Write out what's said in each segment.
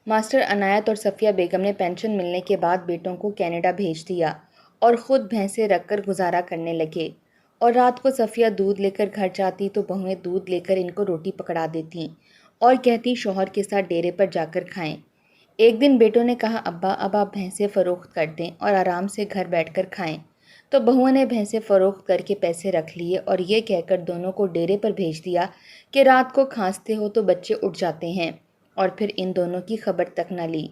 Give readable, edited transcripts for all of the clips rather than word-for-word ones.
Master عنایت اور صفیہ بیگم نے pension ملنے کے بعد بیٹوں کو کینیڈا بھیج دیا اور خود بھینسیں رکھ کر گزارا کرنے لگے، اور رات کو صفیہ دودھ لے کر گھر جاتی تو بہویں دودھ لے کر ان کو روٹی پکڑا دیتی اور کہتی شوہر کے ساتھ ڈیرے پر جا کر کھائیں۔ ایک دن بیٹوں نے کہا ابا اب آپ بھینسیں فروخت کر دیں اور آرام سے گھر بیٹھ کر کھائیں، تو بہوؤں نے بھینسیں فروخت کر کے پیسے رکھ لیے اور یہ کہہ کر دونوں کو ڈیرے پر بھیج دیا کہ رات کو کھانستے ہو تو بچے اٹھ جاتے ہیں، اور پھر ان دونوں کی خبر تک نہ لی۔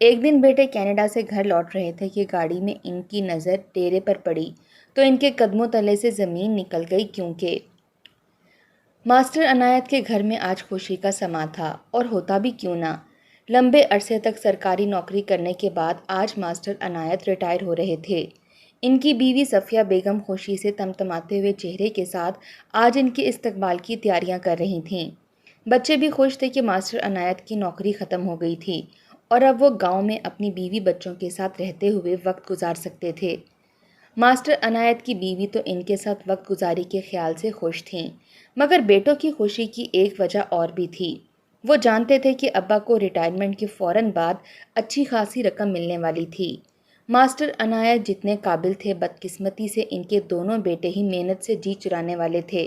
ایک دن بیٹے کینیڈا سے گھر لوٹ رہے تھے کہ گاڑی میں ان کی نظر ڈیرے پر پڑی تو ان کے قدموں تلے سے زمین نکل گئی، کیونکہ ماسٹر عنایت کے گھر میں آج خوشی کا سما تھا، اور ہوتا بھی کیوں نہ۔ لمبے عرصے تک سرکاری نوکری کرنے کے بعد آج ماسٹر عنایت ریٹائر ہو رہے تھے۔ ان کی بیوی صفیہ بیگم خوشی سے تمتماتے ہوئے چہرے کے ساتھ آج ان کے استقبال کی تیاریاں کر رہی تھیں۔ بچے بھی خوش تھے کہ ماسٹر عنایت کی نوکری ختم ہو گئی تھی اور اب وہ گاؤں میں اپنی بیوی بچوں کے ساتھ رہتے ہوئے وقت گزار سکتے تھے۔ ماسٹر عنایت کی بیوی تو ان کے ساتھ وقت گزاری کے خیال سے خوش تھیں، مگر بیٹوں کی خوشی کی ایک وجہ اور بھی تھی۔ وہ جانتے تھے کہ ابا کو ریٹائرمنٹ کے فوراً بعد اچھی خاصی رقم ملنے والی تھی۔ ماسٹر عنایت جتنے قابل تھے، بدقسمتی سے ان کے دونوں بیٹے ہی محنت سے جی چرانے والے تھے۔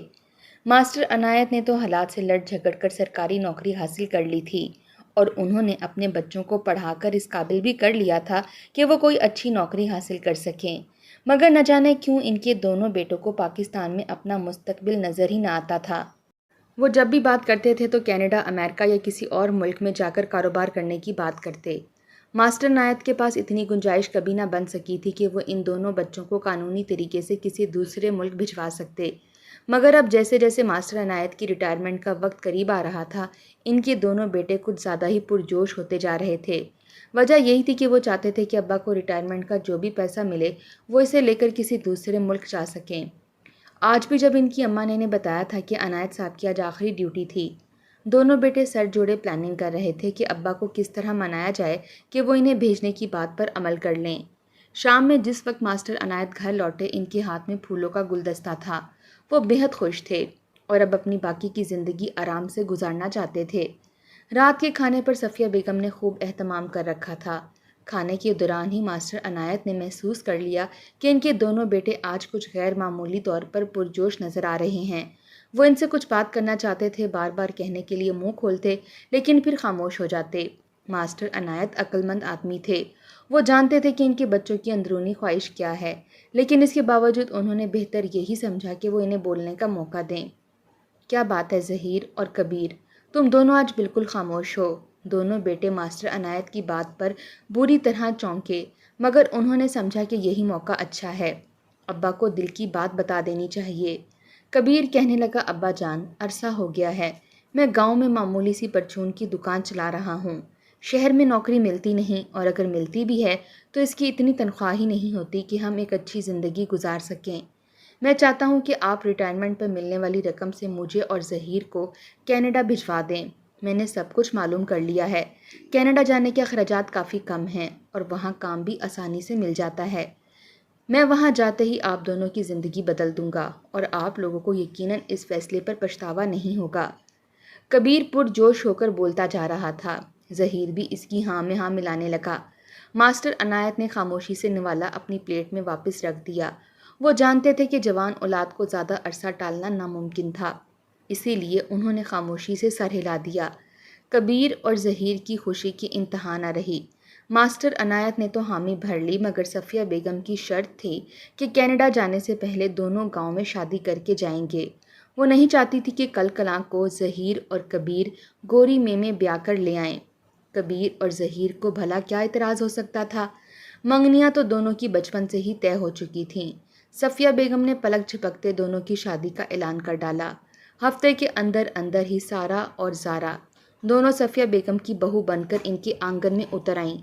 ماسٹر عنایت نے تو حالات سے لڑ جھگڑ کر سرکاری نوکری حاصل کر لی تھی، اور انہوں نے اپنے بچوں کو پڑھا کر اس قابل بھی کر لیا تھا کہ وہ کوئی اچھی نوکری حاصل کر سکیں، مگر نہ جانے کیوں ان کے دونوں بیٹوں کو پاکستان میں اپنا مستقبل نظر ہی نہ آتا تھا۔ وہ جب بھی بات کرتے تھے تو کینیڈا، امریکہ یا کسی اور ملک میں جا کر کاروبار کرنے کی بات کرتے۔ ماسٹر عنایت کے پاس اتنی گنجائش کبھی نہ بن سکی تھی کہ وہ ان دونوں بچوں کو قانونی طریقے سے کسی دوسرے ملک بھجوا سکتے، مگر اب جیسے جیسے ماسٹر عنایت کی ریٹائرمنٹ کا وقت قریب آ رہا تھا، ان کے دونوں بیٹے کچھ زیادہ ہی پرجوش ہوتے جا رہے تھے۔ وجہ یہی تھی کہ وہ چاہتے تھے کہ ابا کو ریٹائرمنٹ کا جو بھی پیسہ ملے وہ اسے لے کر کسی دوسرے ملک جا سکیں۔ آج بھی جب ان کی اماں نے بتایا تھا کہ عنایت صاحب کی آج آخری ڈیوٹی تھی، دونوں بیٹے سر جوڑے پلاننگ کر رہے تھے کہ ابا کو کس طرح منایا جائے کہ وہ انہیں بھیجنے کی بات پر عمل کر لیں۔ شام میں جس وقت ماسٹر عنایت گھر لوٹے، ان کے ہاتھ میں پھولوں کا گلدستہ تھا۔ وہ بہت خوش تھے اور اب اپنی باقی کی زندگی آرام سے گزارنا چاہتے تھے۔ رات کے کھانے پر صفیہ بیگم نے خوب اہتمام کر رکھا تھا۔ کھانے کے دوران ہی ماسٹر عنایت نے محسوس کر لیا کہ ان کے دونوں بیٹے آج کچھ غیر معمولی طور پر پرجوش نظر آ رہے ہیں۔ وہ ان سے کچھ بات کرنا چاہتے تھے، بار بار کہنے کے لیے منہ کھولتے لیکن پھر خاموش ہو جاتے۔ ماسٹر عنایت عقل مند آدمی تھے، وہ جانتے تھے کہ ان کے بچوں کی اندرونی خواہش کیا ہے، لیکن اس کے باوجود انہوں نے بہتر یہی سمجھا کہ وہ انہیں بولنے کا موقع دیں۔ کیا بات ہے ظہیر اور کبیر، تم دونوں آج بالکل خاموش ہو۔ دونوں بیٹے ماسٹر عنایت کی بات پر بری طرح چونکے، مگر انہوں نے سمجھا کہ یہی موقع اچھا ہے، ابا کو دل کی بات بتا دینی چاہیے۔ کبیر کہنے لگا ابا جان، عرصہ ہو گیا ہے، میں گاؤں میں معمولی سی پرچون کی دکان چلا رہا ہوں۔ شہر میں نوکری ملتی نہیں، اور اگر ملتی بھی ہے تو اس کی اتنی تنخواہ ہی نہیں ہوتی کہ ہم ایک اچھی زندگی گزار سکیں۔ میں چاہتا ہوں کہ آپ ریٹائرمنٹ پر ملنے والی رقم سے مجھے اور ظہیر کو کینیڈا بھجوا دیں۔ میں نے سب کچھ معلوم کر لیا ہے، کینیڈا جانے کے اخراجات کافی کم ہیں اور وہاں کام بھی آسانی سے مل جاتا ہے۔ میں وہاں جاتے ہی آپ دونوں کی زندگی بدل دوں گا اور آپ لوگوں کو یقیناً اس فیصلے پر پچھتاوا نہیں ہوگا۔ کبیر پرجوش ہو کر بولتا جا رہا تھا، ظہیر بھی اس کی ہاں میں ہاں ملانے لگا۔ ماسٹر عنایت نے خاموشی سے نوالا اپنی پلیٹ میں واپس رکھ دیا۔ وہ جانتے تھے کہ جوان اولاد کو زیادہ عرصہ ٹالنا ناممکن تھا، اسی لیے انہوں نے خاموشی سے سر ہلا دیا۔ کبیر اور ظہیر کی خوشی کی انتہا نہ رہی۔ ماسٹر عنایت نے تو حامی بھر لی، مگر صفیہ بیگم کی شرط تھی کہ کینیڈا جانے سے پہلے دونوں گاؤں میں شادی کر کے جائیں گے۔ وہ نہیں چاہتی تھی کہ کل کلاں کو ظہیر اور کبیر گوری میمے بیاہ کر لے آئیں۔ کبیر اور ظہیر کو بھلا کیا اعتراض ہو سکتا تھا؟ منگنیاں تو دونوں کی بچپن سے ہی طے ہو چکی تھیں۔ صفیہ بیگم نے پلک جھپکتے دونوں کی شادی کا اعلان کر ڈالا۔ ہفتے کے اندر اندر ہی سارا اور زارا دونوں صفیہ بیگم کی بہو بن کر ان کے آنگن میں اتر آئیں۔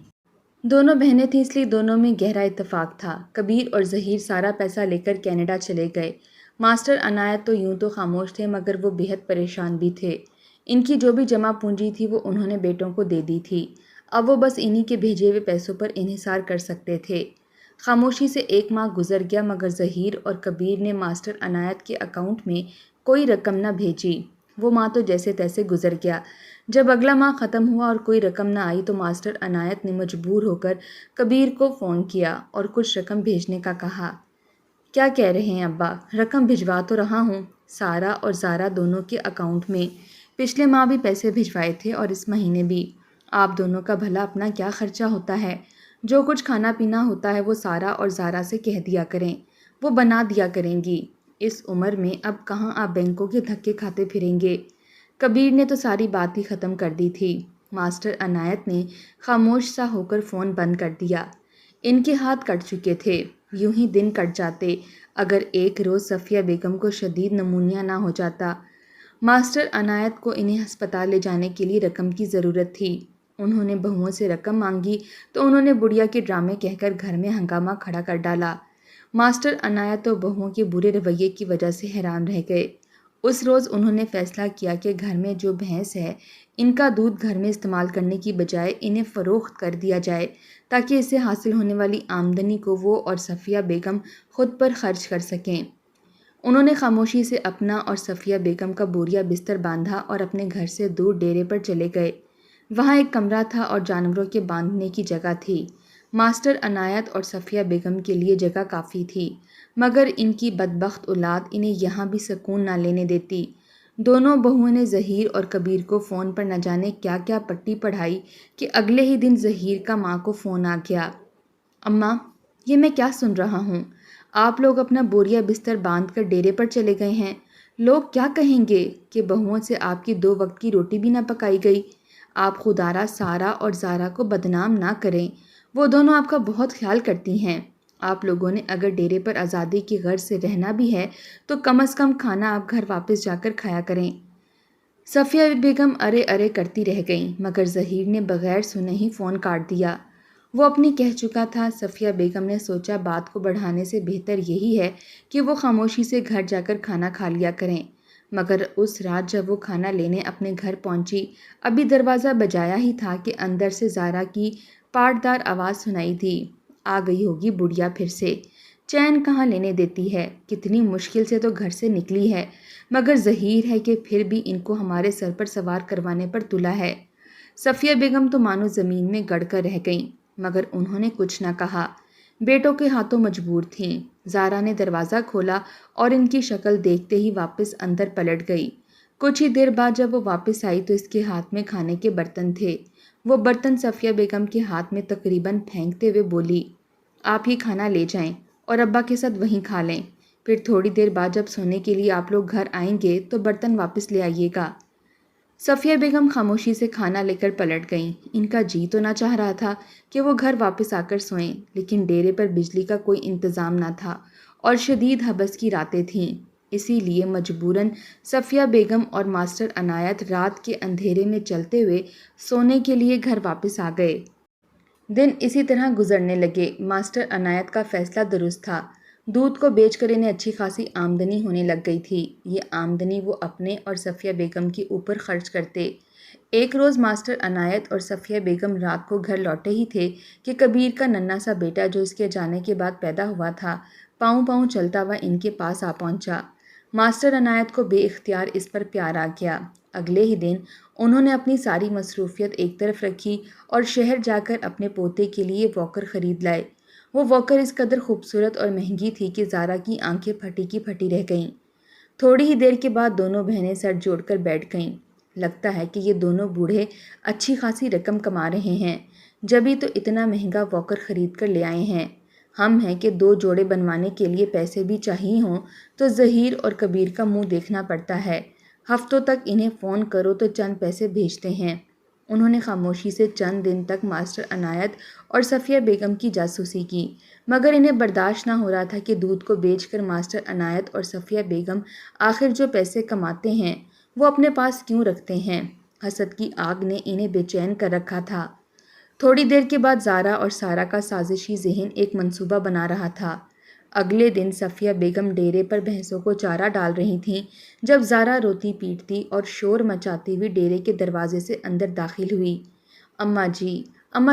دونوں بہنیں تھیں، اس لیے دونوں میں گہرا اتفاق تھا۔ کبیر اور ظہیر سارا پیسہ لے کر کینیڈا چلے گئے۔ ماسٹر عنایت تو یوں تو خاموش تھے، مگر وہ بہت پریشان بھی تھے۔ ان کی جو بھی جمع پونجی تھی وہ انہوں نے بیٹوں کو دے دی تھی، اب وہ بس انہی کے بھیجے ہوئے پیسوں پر انحصار کر سکتے تھے۔ خاموشی سے ایک ماہ گزر گیا، مگر ظہیر اور کبیر نے ماسٹر عنایت کے اکاؤنٹ میں کوئی رقم نہ بھیجی۔ وہ ماہ تو جیسے تیسے گزر گیا۔ جب اگلا ماہ ختم ہوا اور کوئی رقم نہ آئی تو ماسٹر عنایت نے مجبور ہو کر کبیر کو فون کیا اور کچھ رقم بھیجنے کا کہا۔ کیا کہہ رہے ہیں ابا؟ رقم بھجوا تو رہا ہوں، سارا اور زارا دونوں کے اکاؤنٹ میں۔ پچھلے ماہ بھی پیسے بھجوائے تھے اور اس مہینے بھی۔ آپ دونوں کا بھلا اپنا کیا خرچہ ہوتا ہے؟ جو کچھ کھانا پینا ہوتا ہے وہ سارا اور زارا سے کہہ دیا کریں، وہ بنا دیا کریں گی۔ اس عمر میں اب کہاں آپ بینکوں کے دھکے کھاتے پھریں گے؟ کبیر نے تو ساری بات ہی ختم کر دی تھی۔ ماسٹر عنایت نے خاموش سا ہو کر فون بند کر دیا۔ ان کے ہاتھ کٹ چکے تھے، یوں ہی دن کٹ جاتے اگر ایک روز صفیہ بیگم کو شدید نمونیا نہ ہو جاتا۔ ماسٹر عنایت کو انہیں ہسپتال لے جانے کے لیے رقم کی ضرورت تھی۔ انہوں نے بہوؤں سے رقم مانگی تو انہوں نے بڑھیا کے ڈرامے کہہ کر گھر میں ہنگامہ کھڑا کر ڈالا۔ ماسٹر عنایت تو بہوؤں کے برے رویے کی وجہ سے حیران رہ گئے۔ اس روز انہوں نے فیصلہ کیا کہ گھر میں جو بھینس ہے ان کا دودھ گھر میں استعمال کرنے کی بجائے انہیں فروخت کر دیا جائے تاکہ اس سے حاصل ہونے والی آمدنی کو وہ اور صفیہ بیگم خود پر خرچ کر سکیں۔ انہوں نے خاموشی سے اپنا اور صفیہ بیگم کا بوریا بستر باندھا اور اپنے گھر سے دور ڈیرے پر چلے گئے۔ وہاں ایک کمرہ تھا اور جانوروں کے باندھنے کی جگہ تھی۔ ماسٹر عنایت اور صفیہ بیگم کے لیے جگہ کافی تھی، مگر ان کی بدبخت اولاد انہیں یہاں بھی سکون نہ لینے دیتی۔ دونوں بہوؤں نے ظہیر اور کبیر کو فون پر نہ جانے کیا کیا پٹی پڑھائی کہ اگلے ہی دن ظہیر کا ماں کو فون آ گیا۔ اماں، یہ میں کیا سن رہا ہوں؟ آپ لوگ اپنا بوریا بستر باندھ کر ڈیرے پر چلے گئے ہیں۔ لوگ کیا کہیں گے کہ بہوؤں سے آپ کی 2 وقت کی روٹی بھی نہ پکائی گئی؟ آپ خدارا سارا اور زارا کو بدنام نہ کریں، وہ دونوں آپ کا بہت خیال کرتی ہیں۔ آپ لوگوں نے اگر ڈیرے پر آزادی کی غرض سے رہنا بھی ہے تو کم از کم کھانا آپ گھر واپس جا کر کھایا کریں۔ صفیہ بیگم ارے ارے کرتی رہ گئیں، مگر ظہیر نے بغیر سنے ہی فون کاٹ دیا۔ وہ اپنی کہہ چکا تھا۔ صفیہ بیگم نے سوچا بات کو بڑھانے سے بہتر یہی ہے کہ وہ خاموشی سے گھر جا کر کھانا کھا لیا کریں، مگر اس رات جب وہ کھانا لینے اپنے گھر پہنچی، ابھی دروازہ بجایا ہی تھا کہ اندر سے زارا کی پاٹدار آواز سنائی دی۔ آ گئی ہوگی بڑھیا پھر سے، چین کہاں لینے دیتی ہے، کتنی مشکل سے تو گھر سے نکلی ہے، مگر ظہیر ہے کہ پھر بھی ان کو ہمارے سر پر سوار کروانے پر تلا ہے۔ صفیہ بیگم تو مانو زمین میں گڑ کر رہ گئیں، مگر انہوں نے کچھ نہ کہا۔ بیٹوں کے ہاتھوں مجبور تھیں۔ زارا نے دروازہ کھولا اور ان کی شکل دیکھتے ہی واپس اندر پلٹ گئی۔ کچھ ہی دیر بعد جب وہ واپس آئی تو اس کے ہاتھ میں کھانے کے برتن تھے۔ وہ برتن صفیہ بیگم کے ہاتھ میں تقریباً پھینکتے ہوئے بولی، آپ ہی کھانا لے جائیں اور ابا کے ساتھ وہیں کھا لیں، پھر تھوڑی دیر بعد جب سونے کے لیے آپ لوگ گھر آئیں گے تو برتن واپس لے آئیے گا۔ صفیہ بیگم خاموشی سے کھانا لے کر پلٹ گئیں۔ ان کا جی تو نہ چاہ رہا تھا کہ وہ گھر واپس آ کر سوئیں، لیکن ڈیرے پر بجلی کا کوئی انتظام نہ تھا اور شدید حبس کی راتیں تھیں، اسی لیے مجبوراً صفیہ بیگم اور ماسٹر عنایت رات کے اندھیرے میں چلتے ہوئے سونے کے لیے گھر واپس آ گئے۔ دن اسی طرح گزرنے لگے۔ ماسٹر عنایت کا فیصلہ درست تھا۔ دودھ کو بیچ کر انہیں اچھی خاصی آمدنی ہونے لگ گئی تھی۔ یہ آمدنی وہ اپنے اور صفیہ بیگم کے اوپر خرچ کرتے۔ ایک روز ماسٹر عنایت اور صفیہ بیگم رات کو گھر لوٹے ہی تھے کہ کبیر کا ننھا سا بیٹا جو اس کے جانے کے بعد پیدا ہوا تھا، پاؤں پاؤں چلتا ہوا ان کے پاس آ پہنچا۔ ماسٹر عنایت کو بے اختیار اس پر پیار آ گیا۔ اگلے ہی دن انہوں نے اپنی ساری مصروفیت ایک طرف رکھی اور شہر جا کر اپنے پوتے کے لیے واکر خرید لائے۔ وہ واکر اس قدر خوبصورت اور مہنگی تھی کہ زارا کی آنکھیں پھٹی کی پھٹی رہ گئیں۔ تھوڑی ہی دیر کے بعد دونوں بہنیں سر جوڑ کر بیٹھ گئیں۔ لگتا ہے کہ یہ دونوں بوڑھے اچھی خاصی رقم کما رہے ہیں، جبھی تو اتنا مہنگا واکر خرید کر لے آئے ہیں۔ ہم ہیں کہ 2 جوڑے بنوانے کے لیے پیسے بھی چاہیے ہوں تو ظہیر اور کبیر کا منہ دیکھنا پڑتا ہے۔ ہفتوں تک انہیں فون کرو تو چند پیسے بھیجتے ہیں۔ انہوں نے خاموشی سے چند دن تک ماسٹر عنایت اور صفیہ بیگم کی جاسوسی کی، مگر انہیں برداشت نہ ہو رہا تھا کہ دودھ کو بیچ کر ماسٹر عنایت اور صفیہ بیگم آخر جو پیسے کماتے ہیں وہ اپنے پاس کیوں رکھتے ہیں۔ حسد کی آگ نے انہیں بے چین کر رکھا تھا۔ تھوڑی دیر کے بعد زارا اور سارا کا سازشی ذہن ایک منصوبہ بنا رہا تھا۔ اگلے دن صفیہ بیگم ڈیرے پر بھینسوں کو چارہ ڈال رہی تھیں جب زارا روتی پیٹتی اور شور مچاتی ہوئی ڈیرے کے دروازے سے اندر داخل ہوئی۔ اماں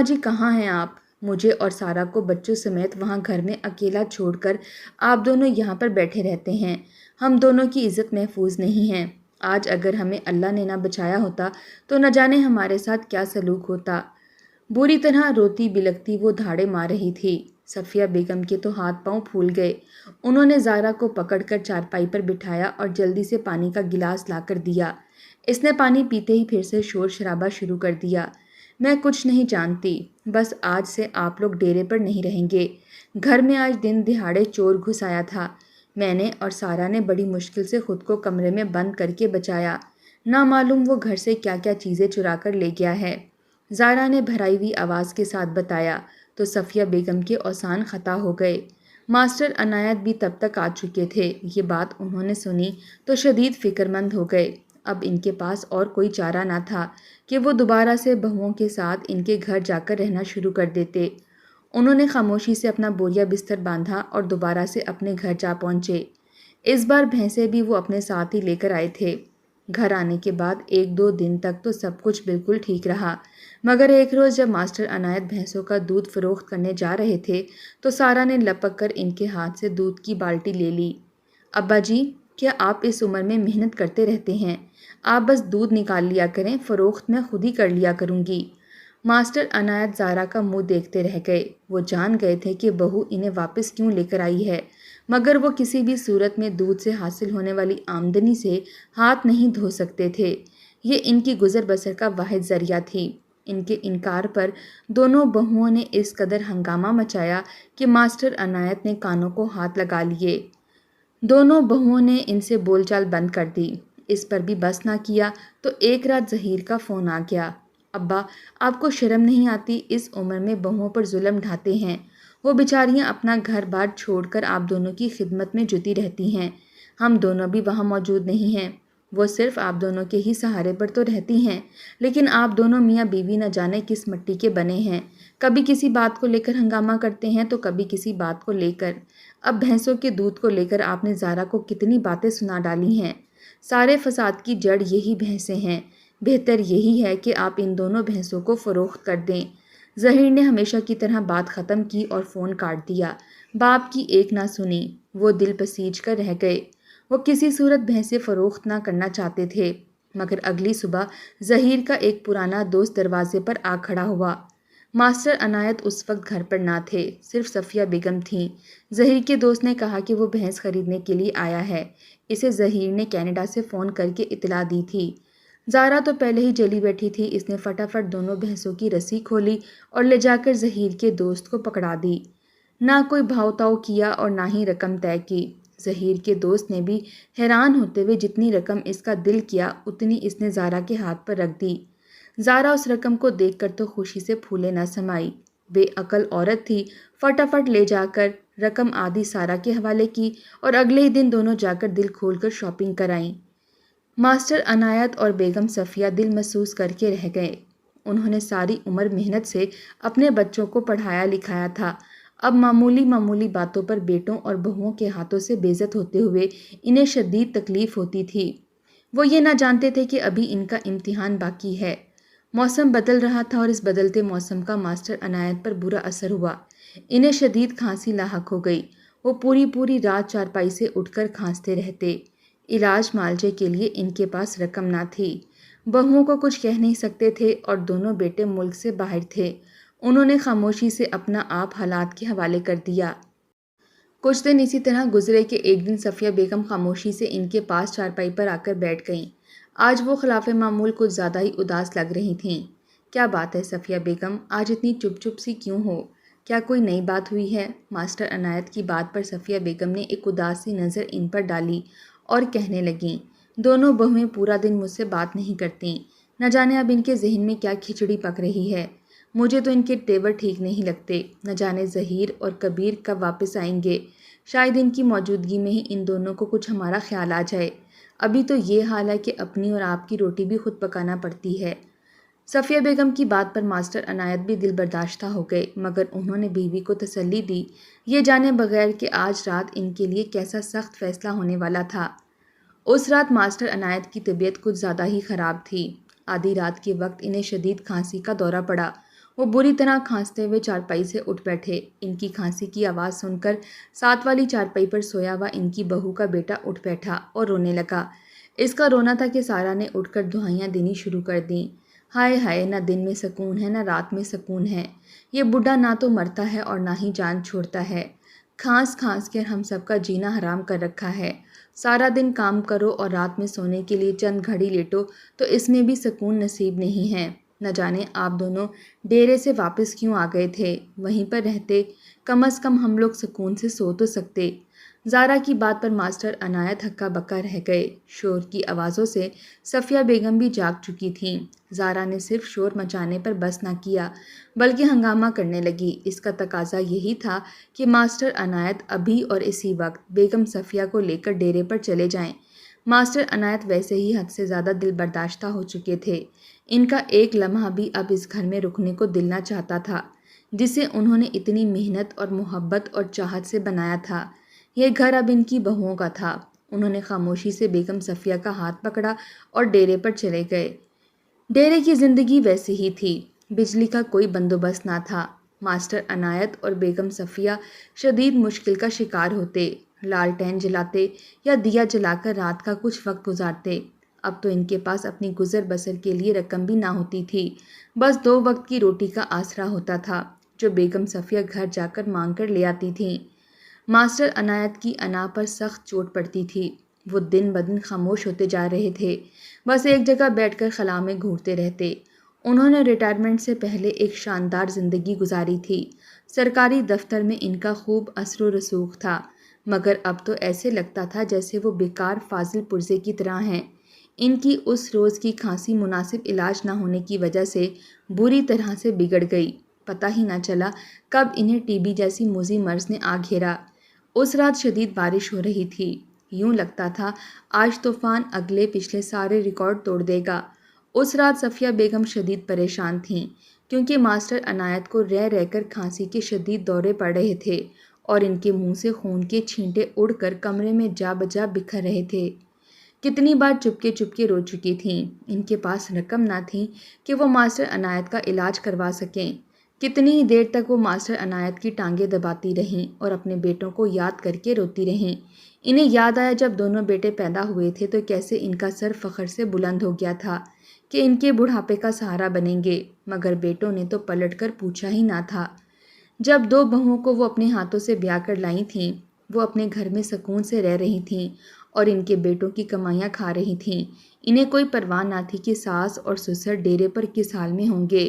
جی کہاں ہیں آپ؟ مجھے اور سارا کو بچوں سمیت وہاں گھر میں اکیلا چھوڑ کر آپ دونوں یہاں پر بیٹھے رہتے ہیں۔ ہم دونوں کی عزت محفوظ نہیں ہے۔ آج اگر ہمیں اللہ نے نہ بچایا ہوتا تو نہ جانے ہمارے ساتھ کیا سلوک ہوتا۔ بری طرح روتی بلکتی وہ دھاڑے مار رہی تھی۔ صفیہ بیگم کے تو ہاتھ پاؤں پھول گئے۔ انہوں نے زہرا کو پکڑ کر چارپائی پر بٹھایا اور جلدی سے پانی کا گلاس لا کر دیا۔ اس نے پانی پیتے ہی پھر سے شور شرابہ شروع کر دیا۔ میں کچھ نہیں جانتی، بس آج سے آپ لوگ ڈیرے پر نہیں رہیں گے۔ گھر میں آج دن دہاڑے چور گھس آیا تھا۔ میں نے اور سارا نے بڑی مشکل سے خود کو کمرے میں بند کر کے بچایا۔ نہ معلوم وہ گھر سے کیا کیا چیزیں چرا کر لے گیا ہے، زہرا نے بھرائی ہوئی آواز کے ساتھ بتایا۔ تو صفیہ بیگم کے اوسان خطا ہو گئے۔ ماسٹر عنایت بھی تب تک آ چکے تھے۔ یہ بات انہوں نے سنی تو شدید فکر مند ہو گئے۔ اب ان کے پاس اور کوئی چارہ نہ تھا کہ وہ دوبارہ سے بہوؤں کے ساتھ ان کے گھر جا کر رہنا شروع کر دیتے۔ انہوں نے خاموشی سے اپنا بوریا بستر باندھا اور دوبارہ سے اپنے گھر جا پہنچے۔ اس بار بھینسیں بھی وہ اپنے ساتھ ہی لے کر آئے تھے۔ گھر آنے کے بعد 1-2 دن تک تو سب کچھ بالکل ٹھیک رہا، مگر ایک روز جب ماسٹر عنایت بھینسوں کا دودھ فروخت کرنے جا رہے تھے تو سارا نے لپک کر ان کے ہاتھ سے دودھ کی بالٹی لے لی۔ ابا جی، کیا آپ اس عمر میں محنت کرتے رہتے ہیں؟ آپ بس دودھ نکال لیا کریں، فروخت میں خود ہی کر لیا کروں گی۔ ماسٹر عنایت زہرا کا منہ دیکھتے رہ گئے۔ وہ جان گئے تھے کہ بہو انہیں واپس کیوں لے کر آئی ہے، مگر وہ کسی بھی صورت میں دودھ سے حاصل ہونے والی آمدنی سے ہاتھ نہیں دھو سکتے تھے۔ یہ ان کی گزر بسر کا واحد ذریعہ تھی۔ ان کے انکار پر دونوں بہوؤں نے اس قدر ہنگامہ مچایا کہ ماسٹر عنایت نے کانوں کو ہاتھ لگا لیے۔ دونوں بہوؤں نے ان سے بول چال بند کر دی۔ اس پر بھی بس نہ کیا تو ایک رات ظہیر کا فون آ گیا۔ ابا، آپ کو شرم نہیں آتی؟ اس عمر میں بہوؤں پر ظلم ڈھاتے ہیں۔ وہ بیچاریاں اپنا گھر بار چھوڑ کر آپ دونوں کی خدمت میں جٹی رہتی ہیں۔ ہم دونوں بھی وہاں موجود نہیں ہیں۔ وہ صرف آپ دونوں کے ہی سہارے پر تو رہتی ہیں، لیکن آپ دونوں میاں بیوی نہ جانے کس مٹی کے بنے ہیں۔ کبھی کسی بات کو لے کر ہنگامہ کرتے ہیں تو کبھی کسی بات کو لے کر۔ اب بھینسوں کے دودھ کو لے کر آپ نے زہرا کو کتنی باتیں سنا ڈالی ہیں۔ سارے فساد کی جڑ یہی بھینسیں ہیں۔ بہتر یہی ہے کہ آپ ان دونوں بھینسوں کو فروخت کر دیں۔ ظہیر نے ہمیشہ کی طرح بات ختم کی اور فون کاٹ دیا۔ باپ کی ایک نہ سنی۔ وہ دل پسیج کر رہ گئے۔ وہ کسی صورت بھینسیں فروخت نہ کرنا چاہتے تھے، مگر اگلی صبح ظہیر کا ایک پرانا دوست دروازے پر آ کھڑا ہوا۔ ماسٹر عنایت اس وقت گھر پر نہ تھے، صرف صفیہ بیگم تھیں۔ ظہیر کے دوست نے کہا کہ وہ بھینس خریدنے کے لیے آیا ہے۔ اسے ظہیر نے کینیڈا سے فون کر کے اطلاع دی تھی۔ زہرا تو پہلے ہی جلی بیٹھی تھی۔ اس نے فٹافٹ دونوں بھینسوں کی رسی کھولی اور لے جا کر ظہیر کے دوست کو پکڑا دی۔ نہ کوئی بھاؤ تاؤ کیا اور نہ ہی رقم طے کی۔ ظہیر کے دوست نے بھی حیران ہوتے ہوئے جتنی رقم اس کا دل کیا اتنی اس نے زہرا کے ہاتھ پر رکھ دی۔ زہرا اس رقم کو دیکھ کر تو خوشی سے پھولے نہ سمائی۔ بے عقل عورت تھی، فٹافٹ لے جا کر رقم آدھی سارا کے حوالے کی اور اگلے ہی دن دونوں جا کر دل کھول کر شاپنگ کرائیں۔ ماسٹر عنایت اور بیگم صفیہ دل محسوس کر کے رہ گئے۔ انہوں نے ساری عمر محنت سے اپنے بچوں کو پڑھایا لکھایا تھا، اب معمولی باتوں پر بیٹوں اور بہوؤں کے ہاتھوں سے بے عزت ہوتے ہوئے انہیں شدید تکلیف ہوتی تھی۔ وہ یہ نہ جانتے تھے کہ ابھی ان کا امتحان باقی ہے۔ موسم بدل رہا تھا اور اس بدلتے موسم کا ماسٹر عنایت پر برا اثر ہوا۔ انہیں شدید کھانسی لاحق ہو گئی۔ وہ پوری رات چارپائی سے اٹھ کر کھانستے رہتے۔ علاج معالجے کے لیے ان کے پاس رقم نہ تھی۔ بہوؤں کو کچھ کہہ نہیں سکتے تھے اور دونوں بیٹے ملک سے باہر تھے۔ انہوں نے خاموشی سے اپنا آپ حالات کے حوالے کر دیا۔ کچھ دن اسی طرح گزرے کہ ایک دن صفیہ بیگم خاموشی سے ان کے پاس چارپائی پر آ کر بیٹھ گئیں۔ آج وہ خلاف معمول کچھ زیادہ ہی اداس لگ رہی تھیں۔ کیا بات ہے صفیہ بیگم، آج اتنی چپ سی کیوں ہو؟ کیا کوئی نئی بات ہوئی ہے؟ ماسٹر عنایت کی بات پر صفیہ بیگم نے ایک اداس سی نظر ان پر ڈالی اور کہنے لگیں، دونوں بہویں پورا دن مجھ سے بات نہیں کرتیں۔ نہ جانے اب ان کے ذہن میں کیا کھچڑی پک رہی ہے۔ مجھے تو ان کے تیور ٹھیک نہیں لگتے۔ نہ جانے ظہیر اور کبیر کب واپس آئیں گے۔ شاید ان کی موجودگی میں ہی ان دونوں کو کچھ ہمارا خیال آ جائے۔ ابھی تو یہ حال ہے کہ اپنی اور آپ کی روٹی بھی خود پکانا پڑتی ہے۔ صفیہ بیگم کی بات پر ماسٹر عنایت بھی دل برداشتہ ہو گئے، مگر انہوں نے بیوی کو تسلی دی، یہ جانے بغیر کہ آج رات ان کے لیے کیسا سخت فیصلہ ہونے والا تھا۔ اس رات ماسٹر عنایت کی طبیعت کچھ زیادہ ہی خراب تھی۔ آدھی رات کے وقت انہیں شدید کھانسی کا دورہ پڑا۔ وہ بری طرح کھانستے ہوئے چارپائی سے اٹھ بیٹھے۔ ان کی کھانسی کی آواز سن کر ساتھ والی چارپائی پر سویا ہوا ان کی بہو کا بیٹا اٹھ بیٹھا اور رونے لگا۔ اس کا رونا تھا کہ سارا نے اٹھ کر دعائیاں دینی شروع کر دیں۔ ہائے ہائے، نہ دن میں سکون ہے نہ رات میں سکون ہے، یہ بڈھا نہ تو مرتا ہے اور نہ ہی جان چھوڑتا ہے، کھانس کھانس کر ہم سب کا جینا حرام کر رکھا ہے۔ سارا دن کام کرو اور رات میں سونے کے لیے چند گھڑی لیٹو تو اس میں بھی سکون نصیب نہیں ہے۔ نہ جانے آپ دونوں ڈیرے سے واپس کیوں آ گئے تھے، وہیں پر رہتے، کم از کم ہم لوگ سکون سے سو تو سکتے۔ زارا کی بات پر ماسٹر عنایت ہکا بکا رہ گئے۔ شور کی آوازوں سے صفیہ بیگم بھی جاگ چکی تھیں۔ زارا نے صرف شور مچانے پر بس نہ کیا بلکہ ہنگامہ کرنے لگی۔ اس کا تقاضا یہی تھا کہ ماسٹر عنایت ابھی اور اسی وقت بیگم صفیہ کو لے کر ڈیرے پر چلے جائیں۔ ماسٹر عنایت ویسے ہی حد سے زیادہ دل برداشتہ ہو چکے تھے۔ ان کا ایک لمحہ بھی اب اس گھر میں رکنے کو دل نہ چاہتا تھا جسے انہوں نے اتنی محنت اور محبت اور چاہت سے بنایا تھا۔ یہ گھر اب ان کی بہوؤں کا تھا۔ انہوں نے خاموشی سے بیگم صفیہ کا ہاتھ پکڑا اور ڈیرے پر چلے گئے۔ ڈیرے کی زندگی ویسی ہی تھی، بجلی کا کوئی بندوبست نہ تھا۔ ماسٹر عنایت اور بیگم صفیہ شدید مشکل کا شکار ہوتے، لالٹین جلاتے یا دیا جلا کر رات کا کچھ وقت گزارتے۔ اب تو ان کے پاس اپنی گزر بسر کے لیے رقم بھی نہ ہوتی تھی، بس 2 وقت کی روٹی کا آسرا ہوتا تھا جو بیگم صفیہ گھر جا کر مانگ کر لے آتی تھیں۔ ماسٹر عنایت کی انا پر سخت چوٹ پڑتی تھی، وہ دن بدن خاموش ہوتے جا رہے تھے، بس ایک جگہ بیٹھ کر خلا میں گھورتے رہتے۔ انہوں نے ریٹائرمنٹ سے پہلے ایک شاندار زندگی گزاری تھی، سرکاری دفتر میں ان کا خوب اثر و رسوخ تھا، مگر اب تو ایسے لگتا تھا جیسے وہ بیکار فاضل پرزے کی طرح ہیں۔ ان کی اس روز کی کھانسی مناسب علاج نہ ہونے کی وجہ سے بری طرح سے بگڑ گئی، پتہ ہی نہ چلا کب انہیں ٹی بی جیسی موذی مرض نے آ گھیرا۔ اس رات شدید بارش ہو رہی تھی، یوں لگتا تھا آج طوفان اگلے پچھلے سارے ریکارڈ توڑ دے گا۔ اس رات صفیہ بیگم شدید پریشان تھیں کیونکہ ماسٹر عنایت کو رہ رہ کر کھانسی کے شدید دورے پڑ رہے تھے اور ان کے منہ سے خون کے چھینٹے اڑ کر کمرے میں جا بجا بکھر رہے تھے۔ کتنی بار چپکے رو چکی تھیں، ان کے پاس رقم نہ تھی کہ وہ ماسٹر عنایت کا علاج کروا سکیں۔ کتنی ہی دیر تک وہ ماسٹر عنایت کی ٹانگیں دباتی رہیں اور اپنے بیٹوں کو یاد کر کے روتی رہیں۔ انہیں یاد آیا جب دونوں بیٹے پیدا ہوئے تھے تو کیسے ان کا سر فخر سے بلند ہو گیا تھا کہ ان کے بڑھاپے کا سہارا بنیں گے، مگر بیٹوں نے تو پلٹ کر پوچھا ہی نہ تھا۔ جب 2 بہوؤں کو وہ اپنے ہاتھوں سے بیاہ کر لائی تھیں، وہ اپنے گھر میں سکون سے رہ رہی تھیں اور ان کے بیٹوں کی کمائیاں کھا رہی تھیں۔ انہیں کوئی پرواہ نہ تھی کہ ساس اور سسر ڈیرے پر کس حال میں ہوں گے۔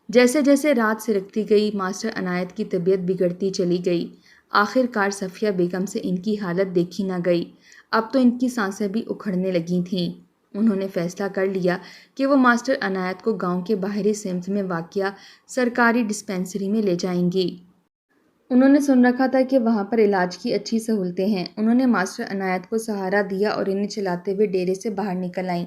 جیسے جیسے رات سرکتی گئی، ماسٹر عنایت کی طبیعت بگڑتی چلی گئی۔ آخر کار صفیہ بیگم سے ان کی حالت دیکھی نہ گئی، اب تو ان کی سانسیں بھی اکھڑنے لگی تھیں۔ انہوں نے فیصلہ کر لیا کہ وہ ماسٹر عنایت کو گاؤں کے باہری سمت میں واقع سرکاری ڈسپنسری میں لے جائیں گی۔ انہوں نے سن رکھا تھا کہ وہاں پر علاج کی اچھی سہولتیں ہیں۔ انہوں نے ماسٹر عنایت کو سہارا دیا اور انہیں چلاتے ہوئے ڈیرے سے باہر نکل آئیں۔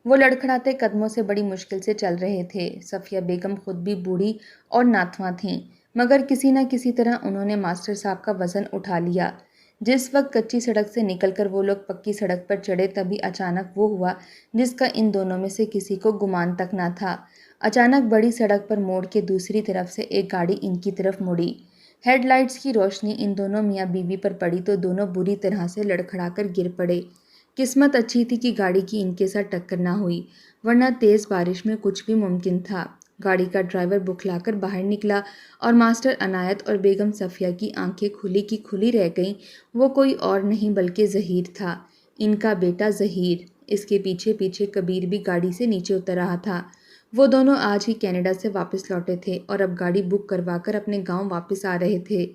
وہ لڑکھڑاتے قدموں سے بڑی مشکل سے چل رہے تھے۔ صفیہ بیگم خود بھی بوڑھی اور ناتواں تھیں، مگر کسی نہ کسی طرح انہوں نے ماسٹر صاحب کا وزن اٹھا لیا۔ جس وقت کچی سڑک سے نکل کر وہ لوگ پکی سڑک پر چڑھے، تبھی اچانک وہ ہوا جس کا ان دونوں میں سے کسی کو گمان تک نہ تھا۔ اچانک بڑی سڑک پر موڑ کے دوسری طرف سے ایک گاڑی ان کی طرف مڑی۔ ہیڈ لائٹس کی روشنی ان دونوں میاں بیوی پر پڑی تو دونوں بری طرح سے لڑکھڑا کر گر پڑے۔ قسمت اچھی تھی کہ گاڑی کی ان کے ساتھ ٹکر نہ ہوئی، ورنہ تیز بارش میں کچھ بھی ممکن تھا۔ گاڑی کا ڈرائیور بکھلا کر باہر نکلا اور ماسٹر عنایت اور بیگم صفیہ کی آنکھیں کھلی کی کھلی رہ گئیں۔ وہ کوئی اور نہیں بلکہ ظہیر تھا، ان کا بیٹا ظہیر۔ اس کے پیچھے پیچھے کبیر بھی گاڑی سے نیچے اتر رہا تھا۔ وہ دونوں آج ہی کینیڈا سے واپس لوٹے تھے اور اب گاڑی بک کروا کر اپنے گاؤں واپس آ رہے تھے۔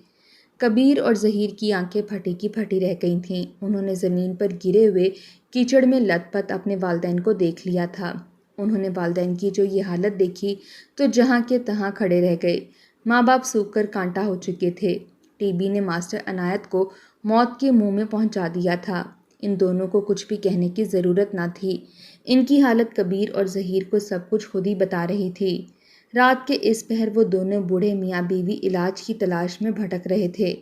کبیر اور ظہیر کی آنکھیں پھٹی کی پھٹی رہ گئی تھیں۔ انہوں نے زمین پر گرے ہوئے کیچڑ میں لت پت اپنے والدین کو دیکھ لیا تھا۔ انہوں نے والدین کی جو یہ حالت دیکھی تو جہاں کے تہاں کھڑے رہ گئے۔ ماں باپ سوکھ کر کانٹا ہو چکے تھے۔ ٹی بی نے ماسٹر عنایت کو موت کے منہ میں پہنچا دیا تھا۔ ان دونوں کو کچھ بھی کہنے کی ضرورت نہ تھی، ان کی حالت کبیر اور ظہیر کو سب کچھ خود ہی بتا رہی تھی۔ رات کے اس پہر وہ دونوں بوڑھے میاں بیوی علاج کی تلاش میں بھٹک رہے تھے،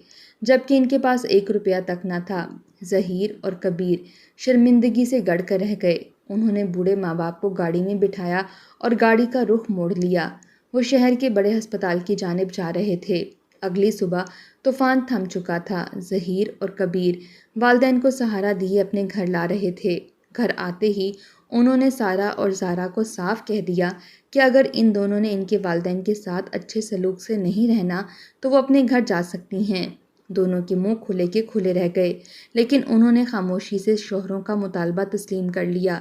جبکہ ان کے پاس 1 روپیہ تک نہ تھا۔ ظہیر اور کبیر شرمندگی سے گڑ کر رہ گئے۔ انہوں نے بوڑھے ماں باپ کو گاڑی میں بٹھایا اور گاڑی کا رخ موڑ لیا۔ وہ شہر کے بڑے ہسپتال کی جانب جا رہے تھے۔ اگلی صبح طوفان تھم چکا تھا۔ ظہیر اور کبیر والدین کو سہارا دیے اپنے گھر لا رہے تھے۔ گھر آتے ہی انہوں نے سارہ اور زارا کو صاف کہہ دیا کہ اگر ان دونوں نے ان کے والدین کے ساتھ اچھے سلوک سے نہیں رہنا تو وہ اپنے گھر جا سکتی ہیں۔ دونوں کے منہ کھلے کے کھلے رہ گئے، لیکن انہوں نے خاموشی سے شوہروں کا مطالبہ تسلیم کر لیا۔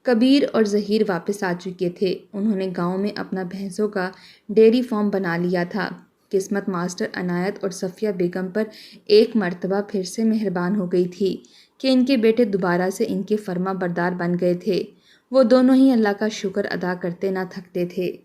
کبیر اور ظہیر واپس آ چکے تھے۔ انہوں نے گاؤں میں اپنا بھینسوں کا ڈیری فارم بنا لیا تھا۔ قسمت ماسٹر عنایت اور صفیہ بیگم پر ایک مرتبہ پھر سے مہربان ہو گئی تھی کہ ان کے بیٹے دوبارہ سے ان کے فرما بردار بن گئے تھے۔ وہ دونوں ہی اللہ کا شکر ادا کرتے نہ تھکتے تھے۔